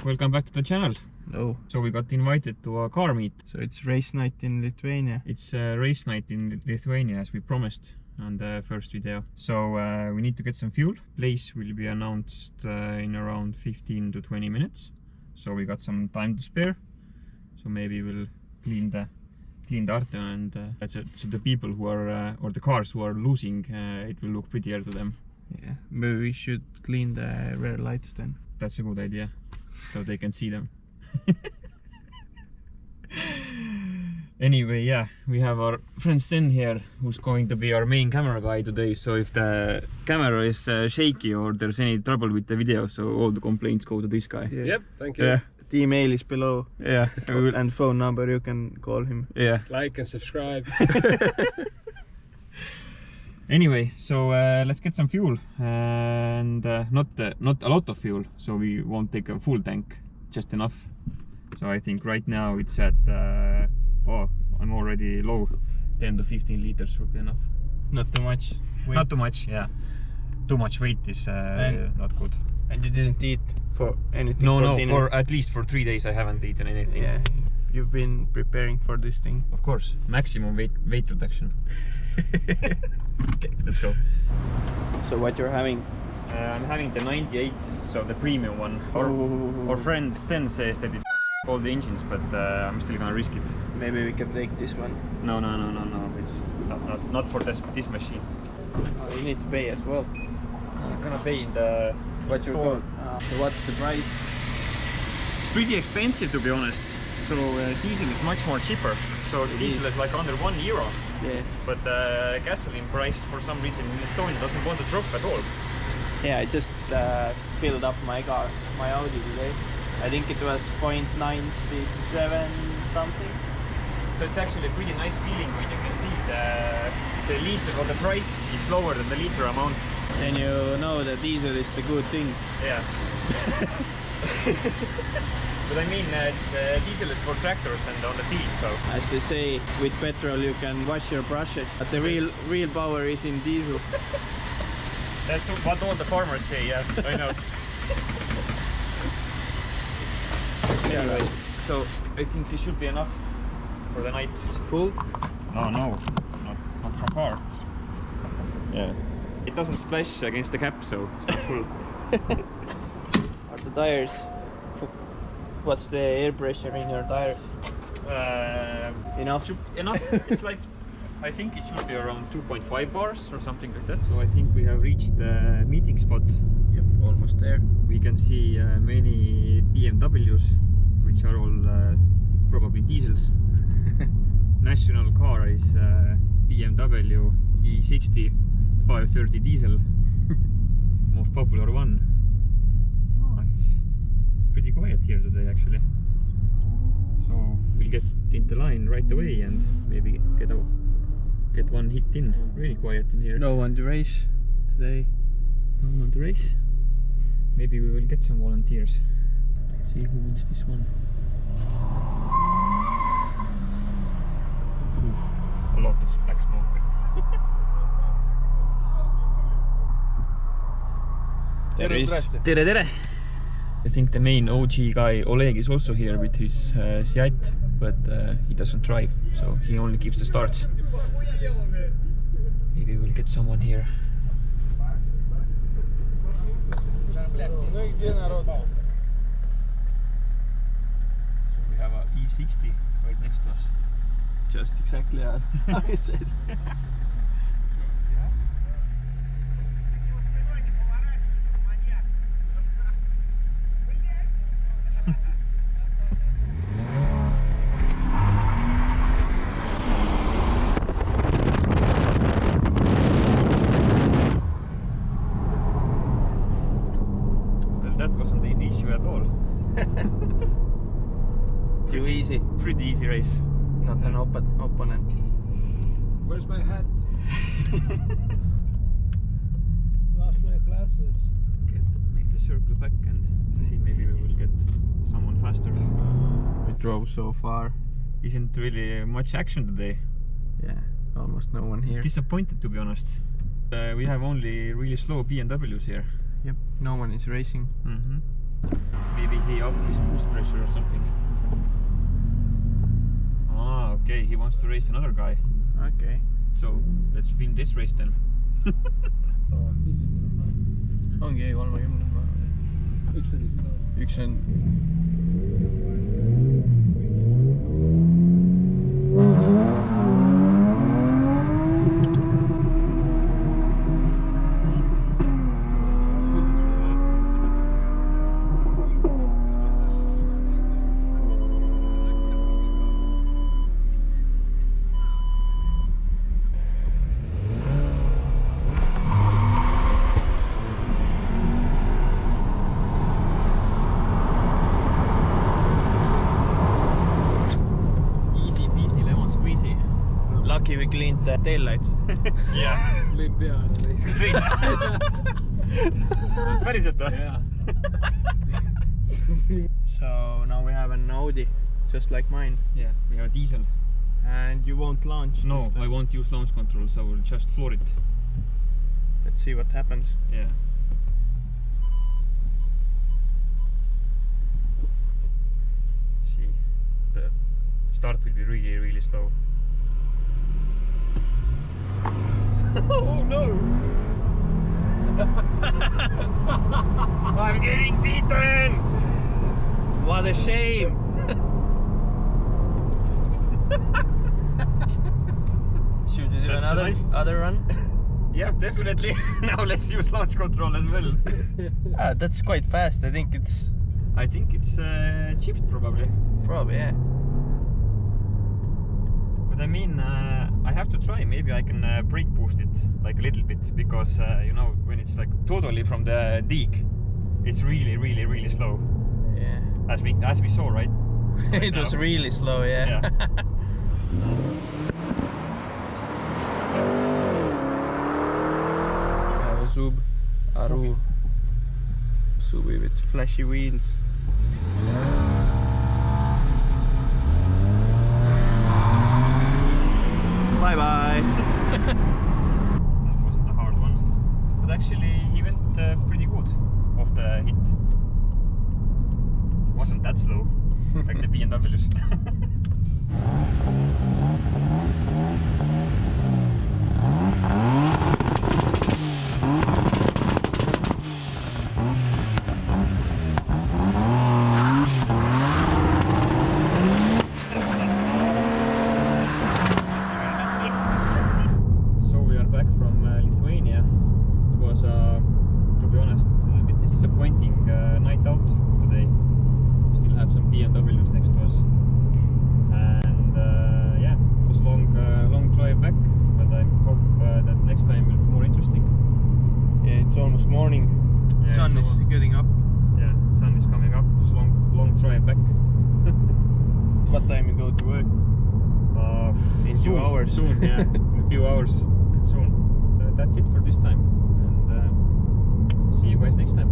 welcome back to the channel. No. So we got invited to a car meet. So it's race night in Lithuania. It's a race night in Lithuania as we promised on the first video. So we need to get some fuel. Place will be announced in around 15 to 20 minutes. So we got some time to spare. So maybe we'll clean the Arteon and so the people who are or the cars who are losing, it will look prettier to them. Yeah, maybe we should clean the rear lights then. That's a good idea, so they can see them. Anyway, yeah, we have our friend Sten here, who's going to be our main camera guy today. So if the camera is shaky or there's any trouble with the video, so all the complaints go to this guy. Yeah. Yep, thank you. Yeah. The email is below. Yeah. And phone number, you can call him. Yeah. Like and subscribe. Anyway, so let's get some fuel, and not a lot of fuel, so we won't take a full tank, just enough. So I think right now it's at oh, I'm already low. 10 to 15 liters would be enough. Not too much weight. Not too much, yeah. Too much weight is not good. And you didn't eat for anything? No, dinner? for at least for 3 days I haven't eaten anything. Yeah, you've been preparing for this thing. Of course, maximum weight reduction. Okay, let's go. So what you're having? I'm having the 98, so the premium one. Our friend Sten says that it's all the engines, but I'm still gonna risk it. Maybe we can take this one. No. It's not for this machine. Oh, you need to pay as well. I'm gonna pay in the What's your store. So what's the price? It's pretty expensive, to be honest. So diesel is much more cheaper. So diesel is like under €1. Yeah. But gasoline price for some reason in Estonia doesn't want to drop at all. Yeah, I just filled up my car, my Audi today. I think it was 0.97 something. So it's actually a pretty nice feeling when you can see the liter or the price is lower than the liter amount. Then you know that diesel is the good thing. Yeah. But I mean, the diesel is for tractors and on the field, so. As they say, with petrol you can wash your brushes, but the real power is in diesel. That's what all the farmers say, yeah, I know. Anyway, so I think this should be enough for the night. Is it full? No, not from far. Yeah. It doesn't splash against the cap, so it's not full. Are the tires? What's the air pressure in your tires? Enough? Enough. It's like, I think it should be around 2.5 bars or something like that. So I think we have reached the meeting spot. Yep, almost there. We can see many BMWs, which are all probably diesels. National car is BMW E60 530 diesel, most popular one. Oh, it's pretty quiet here today actually. So we'll get into line right away and maybe get one hit in. Really quiet in here. No one to race today. No one to race. Maybe we will get some volunteers. See who wins this one. Oof, a lot of black smoke. Tere! I think the main OG guy Oleg is also here with his Seat, but he doesn't drive, so he only gives the starts. Maybe we'll get someone here. So we have a E60 right next to us. Just exactly how I said. That wasn't an issue at all. Too easy. Pretty easy race. Not an opponent. Where's my hat? Lost my glasses. Make the circle back and see, maybe we will get someone faster. We drove so far. Isn't really much action today. Yeah, almost no one here. Disappointed, to be honest. We have only really slow BMWs here. Yep, no one is racing. Maybe he upped his boost pressure or something. Ah, okay, he wants to race another guy. Okay. So let's win this race then. ongi 30. Üks oli seda. Üks on lucky we cleaned the taillights. Yeah. Lõin pea ära raisk. Päriselt või? Jaa. So now we have an Audi, just like mine. Yeah, we have a diesel. And you won't launch? No, this time? I won't use launch control, so we'll just floor it. Let's see what happens. Yeah. See, the start will be really, really slow. Oh no! I'm getting beaten! What a shame! Should we do That's another run? Yeah, definitely. Now let's use launch control as well. That's quite fast. I think it's chipped probably. probably, yeah. But I mean, I have to try. Maybe I can brake boost it like a little bit, because you know, when it's like totally from the dig, it's really, really, really slow. Yeah. As we saw, right? It was really slow, yeah. Yeah. We have a Subaru with flashy wheels. Bye bye. That wasn't a hard one, but actually he went pretty good off the hit. Wasn't that slow, like the BMWs. So we are back from Lithuania. It was, to be honest, a little bit disappointing night out today. We still have some BMWs next to us, and yeah, it was a long drive back. But I hope that next time will be more interesting. Yeah, it's almost morning. Yeah, Sun so- is getting up. Yeah, sun is coming up. It was a long drive back. What time you go to work? In Soon, 2 hours. Soon, yeah, in a few hours. Soon. So that's it for this time, and see you guys next time.